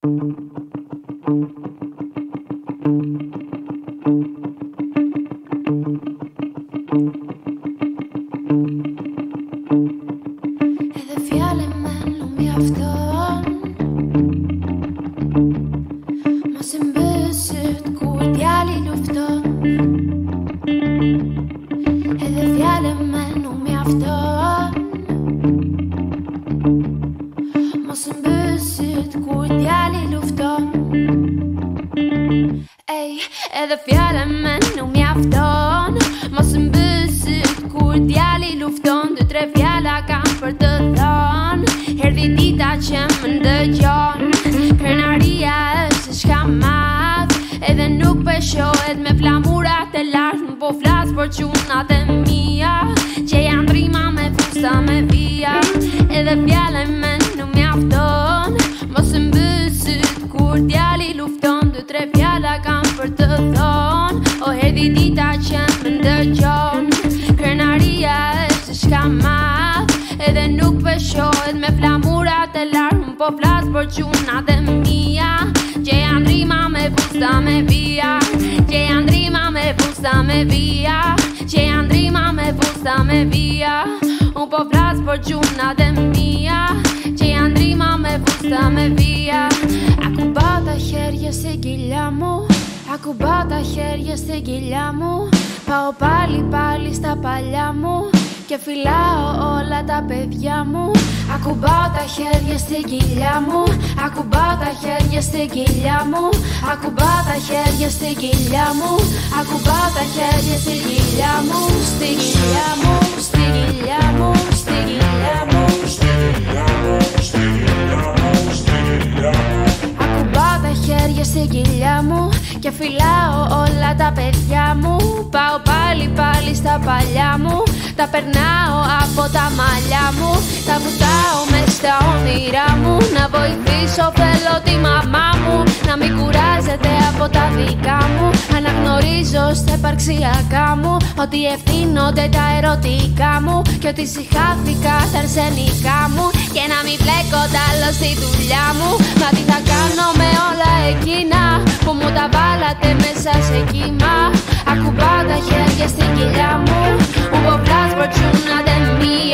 Edhe fjale me nuk mjafton, mos e mbësit kur djali lufton. Edhe fjale me nuk mjafton, mos e mbësit kur djali lufton. Ej, edhe fjale me nuk mjafton, mos e mbësit kur djali lufton. Dy tre fjala kam për të thonë, erdhi dita që më ndëgjon. Krenaria është shka madh, edhe nuk peshohet me flamurat e lartë. Po flas për qunat e mia, që janë drima me fusta me vija. Edhe fjala me nuk mjafton, mos e mbësit kur djali lufton. Dy tre fjala kam për të thonë, o erdhi dita që më ndëgjon. Krenaria është shka madh, edhe nuk peshohet me flamurat e lartë. Po flas për qunat e mia, që janë drima me fusta me vija. Që janë drima me fusta me vija. Që janë drima me fusta me vija. Unë po flas për qunat e mia, që janë drima me fusta me vija. Aku bata herje se giljamu, aku bata herje se giljamu. Πάω πάλι στα παλιά μου και φυλάω όλα τα παιδιά μου. Ακουμπάω τα χέρια στην κοιλιά μου, ακουμπάω τα χέρια στην κοιλιά μου. Ακουμπάω τα χέρια στην κοιλιά μου, ακουμπάω τα χέρια στην κοιλιά μου. Στην κοιλιά μου, στην κοιλιά μου, στην κοιλιά μου, στην κοιλιά μου, στην κοιλιά μου, στην κοιλιά μου. Ακουμπάω τα χέρια στην κοιλιά μου και φυλάω όλα τα παιδιά μου. Πάω πάλι στα παλιά μου, τα περνάω από τα μαλλιά μου. Τα βουτάω μες στα όνειρά μου, να βοηθήσω θέλω τη μαμά μου. Να μην κουράζεται από τα δικά μου, αναγνωρίζω στα υπαρξιακά μου ότι ευθύνονται τα ερωτικά μου και ότι συχάθηκα τα αρσενικά μου. Και να μην μπλέκονται άλλο στη δουλειά μου. Μα τι θα κάνω με όλα εκείνα που μου τα βάλατε μέσα σε κύμα. Ακουμπάω τα χέρια στην κοιλιά μου, που πομπλάς προτσούνατε μία.